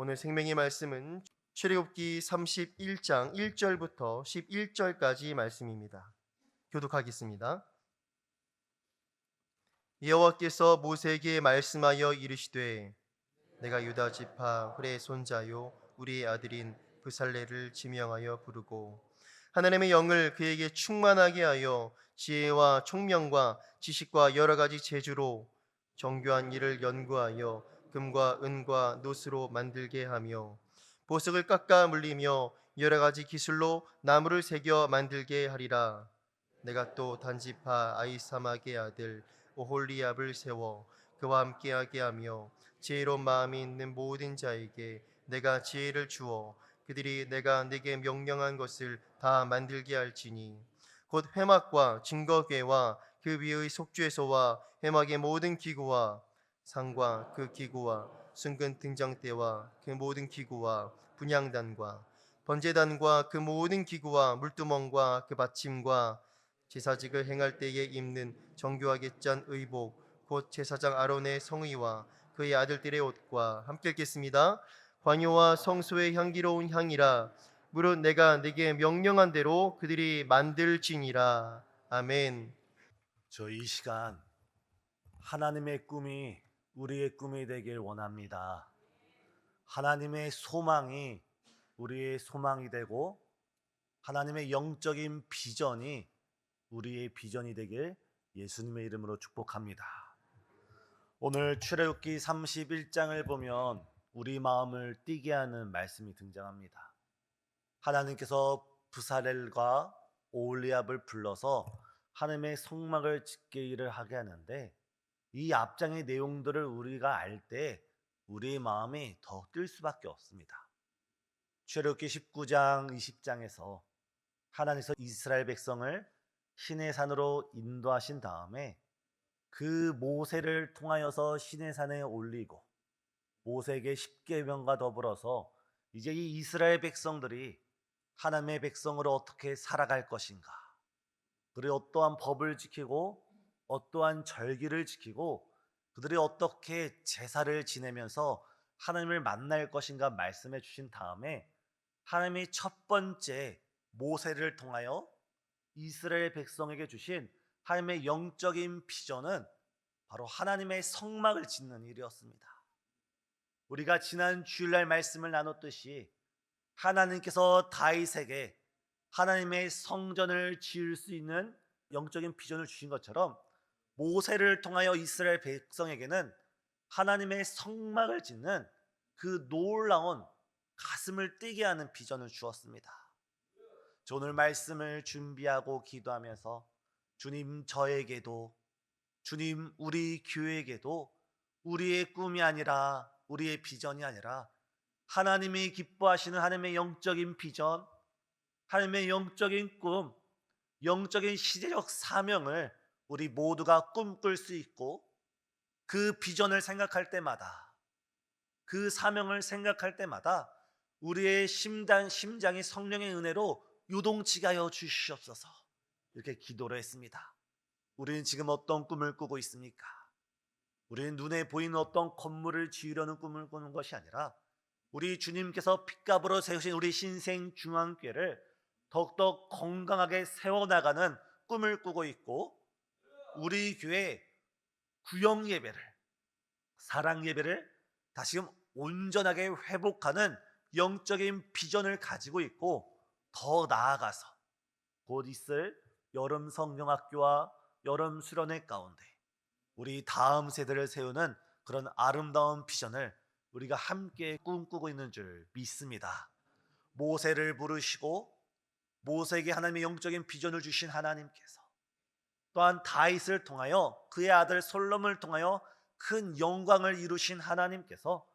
오늘 생명의 말씀은 출애굽기 31장 1절부터 11절까지 말씀입니다. 교독하겠습니다. 여호와께서 모세에게 말씀하여 이르시되 내가 유다 지파 훌의 손자요 우리의 아들인 브살레를 지명하여 부르고 하나님의 영을 그에게 충만하게 하여 지혜와 총명과 지식과 여러 가지 재주로 정교한 일을 연구하여 금과 은과 노스로 만들게 하며 보석을 깎아 물리며 여러 가지 기술로 나무를 새겨 만들게 하리라. 내가 또 단지파 아이사막의 아들 오홀리압을 세워 그와 함께하게 하며 지혜로운 마음이 있는 모든 자에게 내가 지혜를 주어 그들이 내가 네게 명령한 것을 다 만들게 할지니 곧 회막과 증거궤와 그 위의 속죄소와 회막의 모든 기구와 상과 그 기구와 순금 등장대와 그 모든 기구와 분향단과 번제단과 그 모든 기구와 물두멍과 그 받침과 제사직을 행할 때에 입는 정교하게 짠 의복 곧 제사장 아론의 성의와 그의 아들들의 옷과 함께 읽겠습니다. 관유와 성소의 향기로운 향이라 무릇 내가 네게 명령한 대로 그들이 만들지니라. 아멘. 저 이 시간 하나님의 꿈이 우리의 꿈이 되길 원합니다. 하나님의 소망이 우리의 소망이 되고 하나님의 영적인 비전이 우리의 비전이 되길 예수님의 이름으로 축복합니다. 오늘 출애굽기 31장을 보면 우리 마음을 뛰게 하는 말씀이 등장합니다. 하나님께서 브살렐과 오홀리압을 불러서 하나님의 성막을 짓게 일을 하게 하는데 이 앞장의 내용들을 우리가 알 때 우리의 마음이 더 뛸 수밖에 없습니다. 출애굽기 19장 20장에서 하나님께서 이스라엘 백성을 시내산으로 인도하신 다음에 그 모세를 통하여서 시내산에 올리고 모세에게 십계명과 더불어서 이제 이 이스라엘 백성들이 하나님의 백성으로 어떻게 살아갈 것인가, 그들이 어떠한 법을 지키고 어떠한 절기를 지키고 그들이 어떻게 제사를 지내면서 하나님을 만날 것인가 말씀해 주신 다음에 하나님이 첫 번째 모세를 통하여 이스라엘 백성에게 주신 하나님의 영적인 비전은 바로 하나님의 성막을 짓는 일이었습니다. 우리가 지난 주일날 말씀을 나눴듯이 하나님께서 다윗에게 하나님의 성전을 지을 수 있는 영적인 비전을 주신 것처럼 모세를 통하여 이스라엘 백성에게는 하나님의 성막을 짓는 그 놀라운 가슴을 뛰게 하는 비전을 주었습니다. 저 오늘 말씀을 준비하고 기도하면서 주님 저에게도 주님 우리 교회에게도 우리의 꿈이 아니라 우리의 비전이 아니라 하나님이 기뻐하시는 하나님의 영적인 비전, 하나님의 영적인 꿈, 영적인 시대적 사명을 우리 모두가 꿈꿀 수 있고 그 비전을 생각할 때마다 그 사명을 생각할 때마다 우리의 심장이 성령의 은혜로 요동치게 하여 주시옵소서. 이렇게 기도를 했습니다. 우리는 지금 어떤 꿈을 꾸고 있습니까? 우리는 눈에 보이는 어떤 건물을 지으려는 꿈을 꾸는 것이 아니라 우리 주님께서 핏값으로 세우신 우리 신생중앙교회를 더욱더 건강하게 세워나가는 꿈을 꾸고 있고 우리 교회 구역 예배를, 사랑 예배를 다시금 온전하게 회복하는 영적인 비전을 가지고 있고 더 나아가서 곧 있을 여름 성경학교와 여름 수련회 가운데 우리 다음 세대를 세우는 그런 아름다운 비전을 우리가 함께 꿈꾸고 있는 줄 믿습니다. 모세를 부르시고 모세에게 하나님의 영적인 비전을 주신 하나님께서 또한 다윗을 통하여 그의 아들 솔로몬을 통하여 큰 영광을 이루신 하나님께서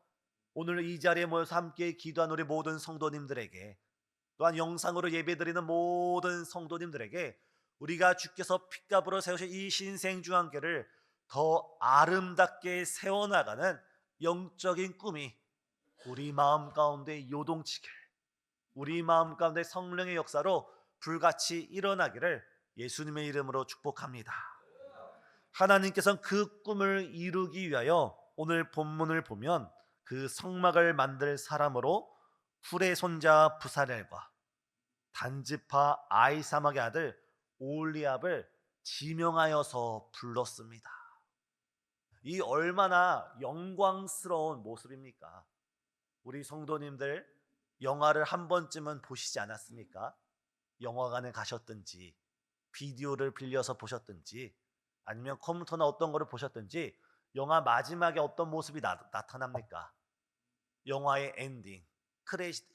오늘 이 자리에 모여서 함께 기도한 우리 모든 성도님들에게 또한 영상으로 예배드리는 모든 성도님들에게 우리가 주께서 핏값으로 세우신 이 신생중앙교회를 더 아름답게 세워나가는 영적인 꿈이 우리 마음 가운데 요동치길, 우리 마음 가운데 성령의 역사로 불같이 일어나기를 예수님의 이름으로 축복합니다. 하나님께서는 그 꿈을 이루기 위하여 오늘 본문을 보면 그 성막을 만들 사람으로 훌의 손자 부살렐과 단지파 아이사막의 아들 오홀리압을 지명하여서 불렀습니다. 이 얼마나 영광스러운 모습입니까? 우리 성도님들 영화를 한 번쯤은 보시지 않았습니까? 영화관에 가셨든지 비디오를 빌려서 보셨든지 아니면 컴퓨터나 어떤 거를 보셨든지 영화 마지막에 어떤 모습이 나타납니까? 영화의 엔딩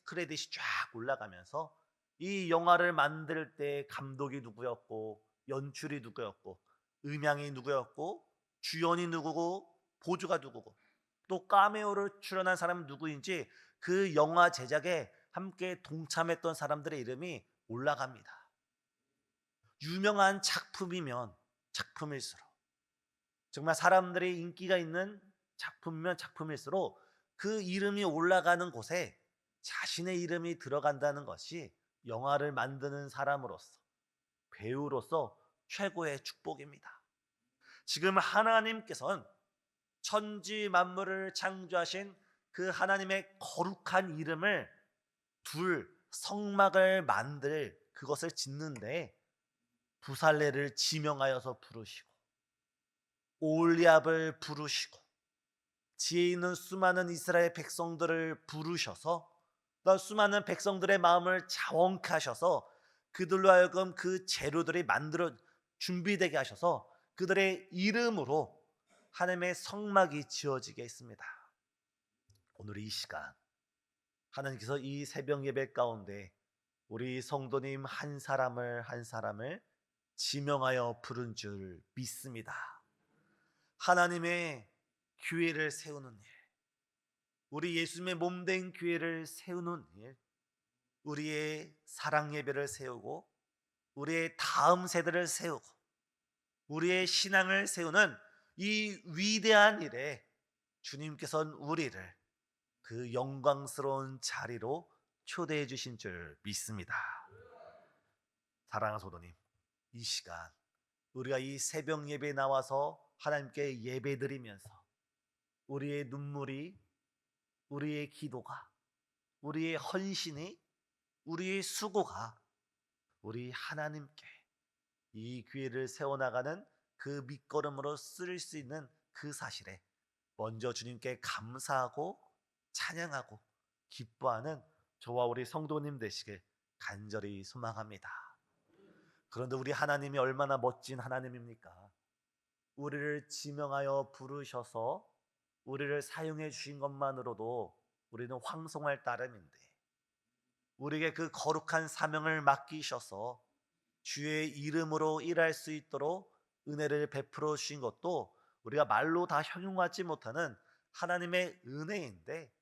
크레딧이 쫙 올라가면서 이 영화를 만들 때 감독이 누구였고 연출이 누구였고 음향이 누구였고 주연이 누구고 보조가 누구고 또 카메오를 출연한 사람은 누구인지 그 영화 제작에 함께 동참했던 사람들의 이름이 올라갑니다. 유명한 작품이면 작품일수록 정말 사람들의 인기가 있는 작품이면 작품일수록 그 이름이 올라가는 곳에 자신의 이름이 들어간다는 것이 영화를 만드는 사람으로서 배우로서 최고의 축복입니다. 지금 하나님께서는 천지 만물을 창조하신 그 하나님의 거룩한 이름을 둘 성막을 만들 그것을 짓는데 부살레를 지명하여서 부르시고 오홀리압을 부르시고 지혜 있는 수많은 이스라엘 백성들을 부르셔서 또 수많은 백성들의 마음을 자원케 하셔서 그들로 하여금 그 재료들이 만들어 준비되게 하셔서 그들의 이름으로 하나님의 성막이 지어지게 했습니다. 오늘 이 시간 하나님께서 이 새벽 예배 가운데 우리 성도님 한 사람을 한 사람을 지명하여 부른 줄 믿습니다. 하나님의 교회를 세우는 일, 우리 예수님의 몸된 교회를 세우는 일, 우리의 사랑 예배를 세우고 우리의 다음 세대를 세우고 우리의 신앙을 세우는 이 위대한 일에 주님께서는 우리를 그 영광스러운 자리로 초대해 주신 줄 믿습니다. 사랑하는 성도님, 이 시간 우리가 이 새벽 예배에 나와서 하나님께 예배드리면서 우리의 눈물이, 우리의 기도가, 우리의 헌신이, 우리의 수고가 우리 하나님께 이 교회를 세워나가는 그 밑거름으로 쓰일 수 있는 그 사실에 먼저 주님께 감사하고 찬양하고 기뻐하는 저와 우리 성도님 되시길 간절히 소망합니다. 그런데 우리 하나님이 얼마나 멋진 하나님입니까? 우리를 지명하여 부르셔서 우리를 사용해 주신 것만으로도 우리는 황송할 따름인데 우리에게 그 거룩한 사명을 맡기셔서 주의 이름으로 일할 수 있도록 은혜를 베풀어 주신 것도 우리가 말로 다 형용하지 못하는 하나님의 은혜인데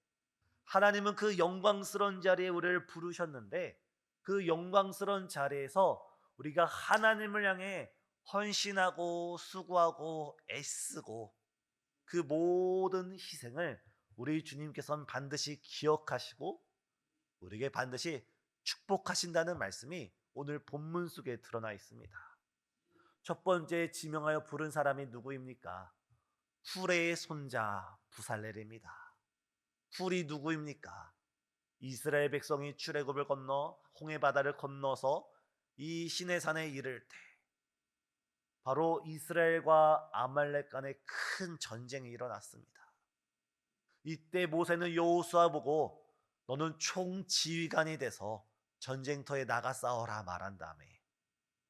하나님은 그 영광스러운 자리에 우리를 부르셨는데 그 영광스러운 자리에서 우리가 하나님을 향해 헌신하고 수고하고 애쓰고 그 모든 희생을 우리 주님께서는 반드시 기억하시고 우리에게 반드시 축복하신다는 말씀이 오늘 본문 속에 드러나 있습니다. 첫 번째 지명하여 부른 사람이 누구입니까? 훌의 손자 부살렐입니다. 훌이 누구입니까? 이스라엘 백성이 출애굽을 건너 홍해 바다를 건너서 이 시내산에 이를 때 바로 이스라엘과 아말렉 간에 큰 전쟁이 일어났습니다. 이때 모세는 여호수아 보고 너는 총지휘관이 돼서 전쟁터에 나가 싸워라 말한 다음에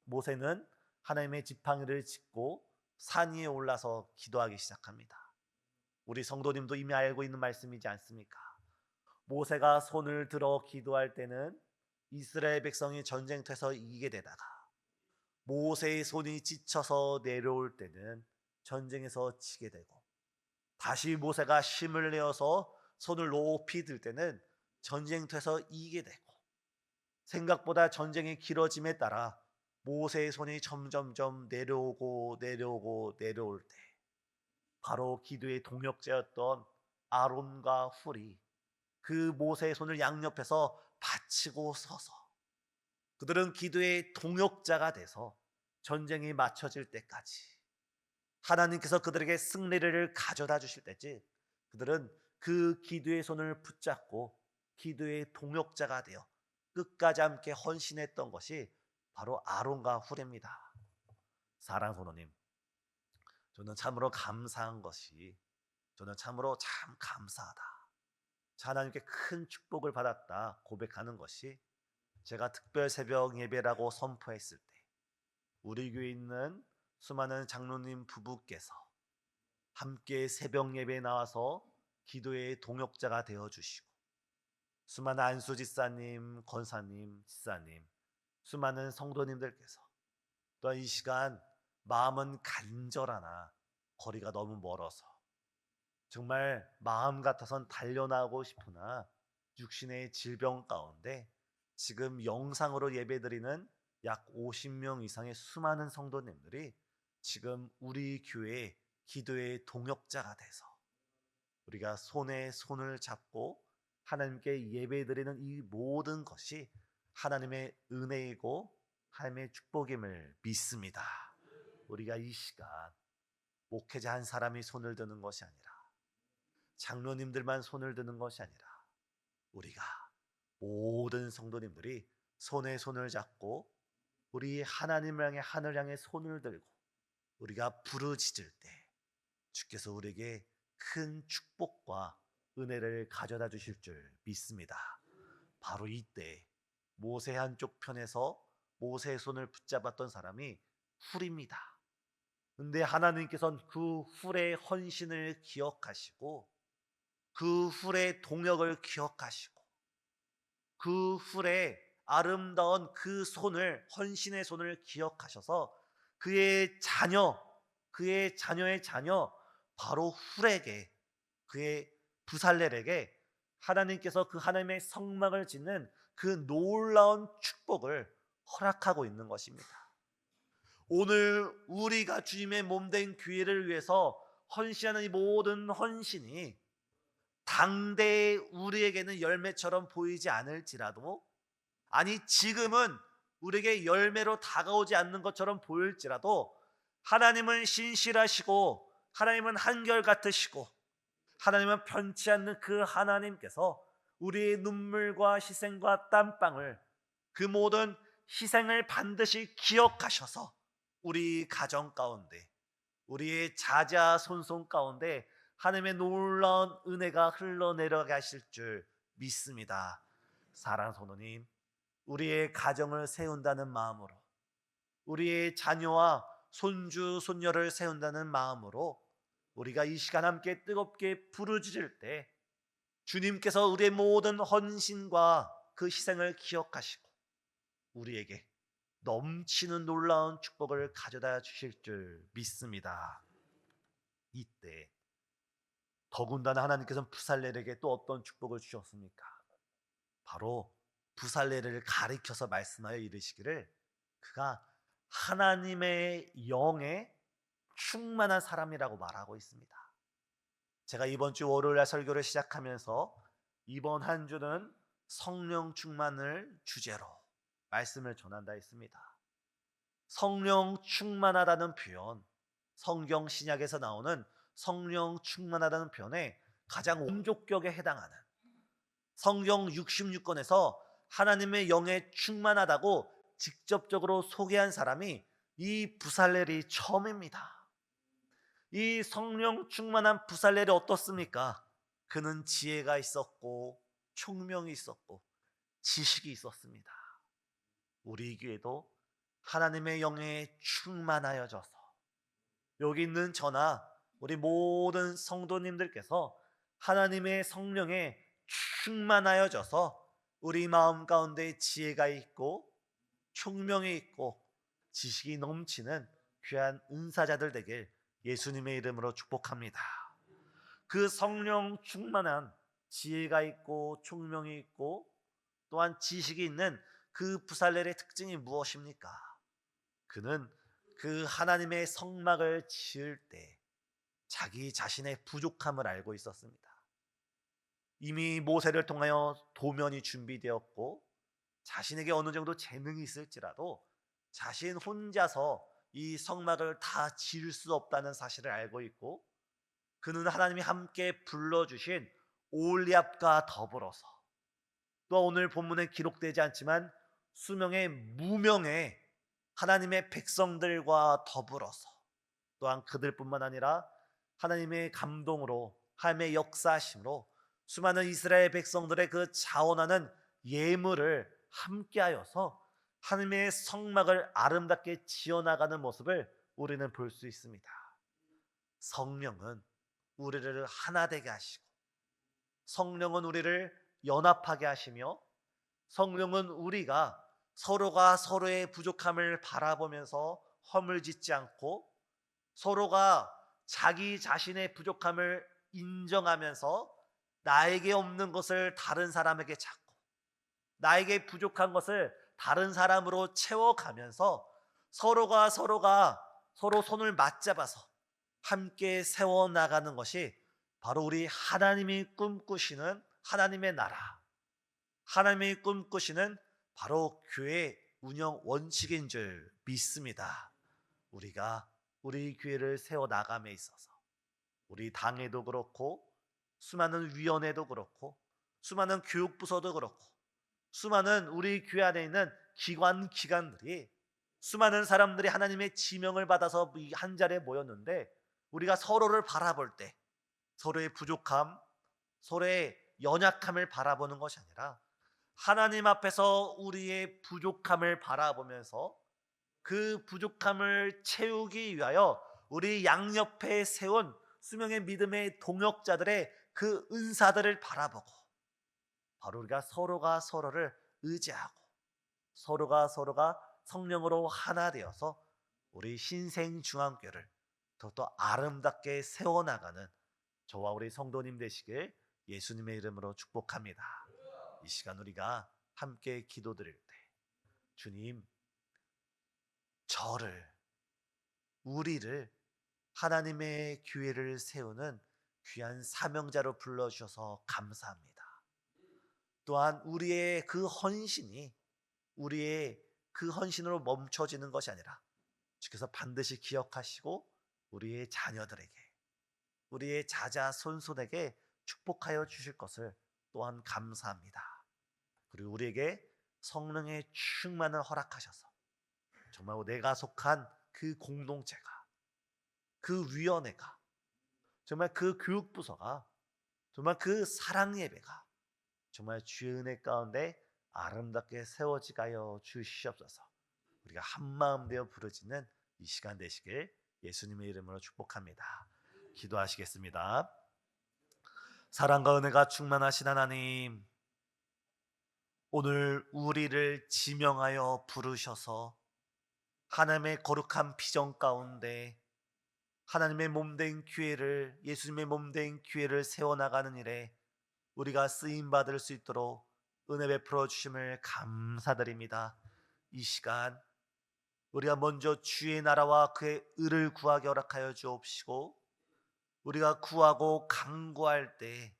모세는 하나님의 지팡이를 짚고 산 위에 올라서 기도하기 시작합니다. 우리 성도님도 이미 알고 있는 말씀이지 않습니까? 모세가 손을 들어 기도할 때는 이스라엘 백성이 전쟁터에서 이기게 되다가 모세의 손이 지쳐서 내려올 때는 전쟁에서 지게 되고 다시 모세가 힘을 내어서 손을 높이 들 때는 전쟁터에서 이기게 되고 생각보다 전쟁이 길어짐에 따라 모세의 손이 점점점 내려오고 내려올 때 바로 기도의 동역자였던 아론과 훌이 그 모세의 손을 양옆에서 받치고 서서 그들은 기도의 동역자가 돼서 전쟁이 맞춰질 때까지 하나님께서 그들에게 승리를 가져다 주실 때지 그들은 그 기도의 손을 붙잡고 기도의 동역자가 되어 끝까지 함께 헌신했던 것이 바로 아론과 훌입니다. 사랑하는 성도님, 저는 참으로 감사한 것이, 저는 참으로 참 감사하다, 하나님께 큰 축복을 받았다 고백하는 것이, 제가 특별 새벽 예배라고 선포했을 때 우리 교회에 있는 수많은 장로님 부부께서 함께 새벽 예배에 나와서 기도의 동역자가 되어주시고, 수많은 안수 집사님, 권사님, 집사님, 수많은 성도님들께서 또한 이 시간 마음은 간절하나 거리가 너무 멀어서 정말 마음 같아선 달려나가고 싶으나 육신의 질병 가운데 지금 영상으로 예배드리는 약 50명 이상의 수많은 성도님들이 지금 우리 교회의 기도의 동역자가 돼서 우리가 손에 손을 잡고 하나님께 예배드리는 이 모든 것이 하나님의 은혜이고 하나님의 축복임을 믿습니다. 우리가 이 시간 목회자 한 사람이 손을 드는 것이 아니라, 장로님들만 손을 드는 것이 아니라, 우리가 모든 성도님들이 손에 손을 잡고 우리 하나님을 향해, 하늘 향해 손을 들고 우리가 부르짖을 때 주께서 우리에게 큰 축복과 은혜를 가져다 주실 줄 믿습니다. 바로 이때 모세 한쪽 편에서 모세의 손을 붙잡았던 사람이 훌입니다. 근데 하나님께서는 그 훌의 헌신을 기억하시고, 그 훌의 동역을 기억하시고, 그 훌의 아름다운 그 손을, 헌신의 손을 기억하셔서 그의 자녀, 그의 자녀의 자녀 바로 훌에게, 그의 부살렐에게 하나님께서 그 하나님의 성막을 짓는 그 놀라운 축복을 허락하고 있는 것입니다. 오늘 우리가 주님의 몸된 교회를 위해서 헌신하는 이 모든 헌신이 당대의 우리에게는 열매처럼 보이지 않을지라도, 아니 지금은 우리에게 열매로 다가오지 않는 것처럼 보일지라도, 하나님은 신실하시고 하나님은 한결같으시고 하나님은 편치 않는 그 하나님께서 우리의 눈물과 희생과 땀방울, 그 모든 희생을 반드시 기억하셔서 우리 가정 가운데, 우리의 자자손손 가운데 하나님의 놀라운 은혜가 흘러내려가실 줄 믿습니다. 사랑하는 성도님, 우리의 가정을 세운다는 마음으로, 우리의 자녀와 손주 손녀를 세운다는 마음으로 우리가 이 시간 함께 뜨겁게 부르짖을 때 주님께서 우리의 모든 헌신과 그 희생을 기억하시고 우리에게 넘치는 놀라운 축복을 가져다 주실 줄 믿습니다. 이때 더군다나 하나님께서는 부살렐에게 또 어떤 축복을 주셨습니까? 바로 부살렐을 가리켜서 말씀하여 이르시기를 그가 하나님의 영에 충만한 사람이라고 말하고 있습니다. 제가 이번 주 월요일날 설교를 시작하면서 이번 한 주는 성령 충만을 주제로 말씀을 전한다 했습니다. 성령 충만하다는 표현, 성경 신약에서 나오는 성령 충만하다는 표현에 가장 원조격에 해당하는, 성경 66권에서 하나님의 영에 충만하다고 직접적으로 소개한 사람이 이 부살렐이 처음입니다. 이 성령 충만한 부살렐이 어떻습니까? 그는 지혜가 있었고 총명이 있었고 지식이 있었습니다. 우리 교회도 하나님의 영에 충만하여져서 여기 있는 저나 우리 모든 성도님들께서 하나님의 성령에 충만하여져서 우리 마음 가운데 지혜가 있고 총명이 있고 지식이 넘치는 귀한 은사자들 되길 예수님의 이름으로 축복합니다. 그 성령 충만한 지혜가 있고 총명이 있고 또한 지식이 있는 그 부살렐의 특징이 무엇입니까? 그는 그 하나님의 성막을 지을 때 자기 자신의 부족함을 알고 있었습니다. 이미 모세를 통하여 도면이 준비되었고 자신에게 어느 정도 재능이 있을지라도 자신 혼자서 이 성막을 다 지을 수 없다는 사실을 알고 있고, 그는 하나님이 함께 불러주신 올리압과 더불어서, 또 오늘 본문에 기록되지 않지만 수명의 무명의 하나님의 백성들과 더불어서, 또한 그들뿐만 아니라 하나님의 감동으로, 하나님의 역사심으로 수많은 이스라엘 백성들의 그 자원하는 예물을 함께하여서 하나님의 성막을 아름답게 지어나가는 모습을 우리는 볼 수 있습니다. 성령은 우리를 하나 되게 하시고, 성령은 우리를 연합하게 하시며, 성령은 우리가 서로가 서로의 부족함을 바라보면서 허물짓지 않고, 서로가 자기 자신의 부족함을 인정하면서 나에게 없는 것을 다른 사람에게 찾고, 나에게 부족한 것을 다른 사람으로 채워가면서 서로 손을 맞잡아서 함께 세워나가는 것이 바로 우리 하나님이 꿈꾸시는 하나님의 나라, 하나님이 꿈꾸시는 바로 교회 운영 원칙인 줄 믿습니다. 우리가 우리 교회를 세워나감에 있어서 우리 당에도 그렇고, 수많은 위원회도 그렇고, 수많은 교육부서도 그렇고, 수많은 우리 교회 안에 있는 기관들이, 수많은 사람들이 하나님의 지명을 받아서 이 한 자리에 모였는데, 우리가 서로를 바라볼 때 서로의 부족함, 서로의 연약함을 바라보는 것이 아니라 하나님 앞에서 우리의 부족함을 바라보면서 그 부족함을 채우기 위하여 우리 양옆에 세운 수명의 믿음의 동역자들의 그 은사들을 바라보고, 바로 우리가 서로가 서로를 의지하고 서로가 성령으로 하나 되어서 우리 신생중앙교를 더욱더 아름답게 세워나가는 저와 우리 성도님 되시길 예수님의 이름으로 축복합니다. 이 시간 우리가 함께 기도드릴 때, 주님, 우리를 하나님의 교회를 세우는 귀한 사명자로 불러주셔서 감사합니다. 또한 우리의 그 헌신으로 멈춰지는 것이 아니라 주께서 반드시 기억하시고 우리의 자녀들에게, 우리의 자자손손에게 축복하여 주실 것을 또한 감사합니다. 그리고 우리에게 성령의 충만을 허락하셔서 정말 내가 속한 그 공동체가, 그 위원회가, 정말 그 교육부서가, 정말 그 사랑예배가 정말 주의 은혜 가운데 아름답게 세워지게 하여 주시옵소서. 우리가 한마음 되어 부르짖는 이 시간 되시길 예수님의 이름으로 축복합니다. 기도하시겠습니다. 사랑과 은혜가 충만하신 하나님, 오늘 우리를 지명하여 부르셔서 하나님의 거룩한 비전 가운데 하나님의 몸된 교회를, 예수님의 몸된 교회를 세워나가는 일에 우리가 쓰임받을 수 있도록 은혜 베풀어 주심을 감사드립니다. 이 시간 우리가 먼저 주의 나라와 그의 의를 구하게 허락하여 주옵시고, 우리가 구하고 간구할 때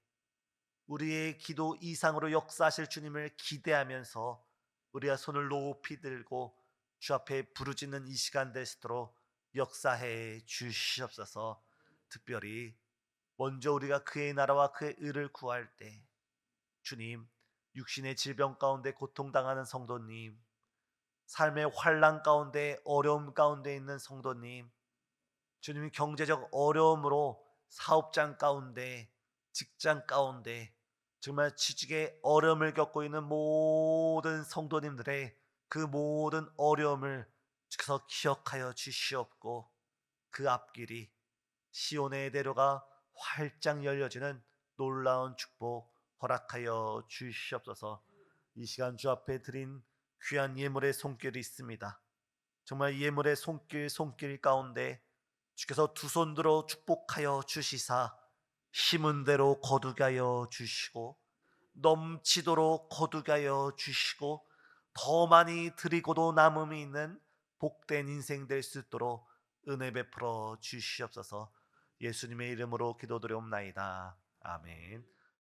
우리의 기도 이상으로 역사하실 주님을 기대하면서 우리가 손을 높이 들고 주 앞에 부르짖는 이 시간 되시도록 역사해 주시옵소서. 특별히 먼저 우리가 그의 나라와 그의 의를 구할 때, 주님, 육신의 질병 가운데 고통당하는 성도님, 삶의 환난 가운데 어려움 가운데 있는 성도님, 주님이 경제적 어려움으로 사업장 가운데, 직장 가운데 정말 취직의 어려움을 겪고 있는 모든 성도님들의 그 모든 어려움을 주께서 기억하여 주시옵고, 그 앞길이 시온의 대로가 활짝 열려지는 놀라운 축복 허락하여 주시옵소서. 이 시간 주 앞에 드린 귀한 예물의 손길이 있습니다. 정말 예물의 손길 가운데 주께서 두 손 들어 축복하여 주시사 힘은 대로 거두게 하여 주시고, 넘치도록 거두게 하여 주시고, 더 많이 드리고도 남음이 있는 복된 인생 될 수 있도록 은혜 베풀어 주시옵소서. 예수님의 이름으로 기도드리옵나이다. 아멘.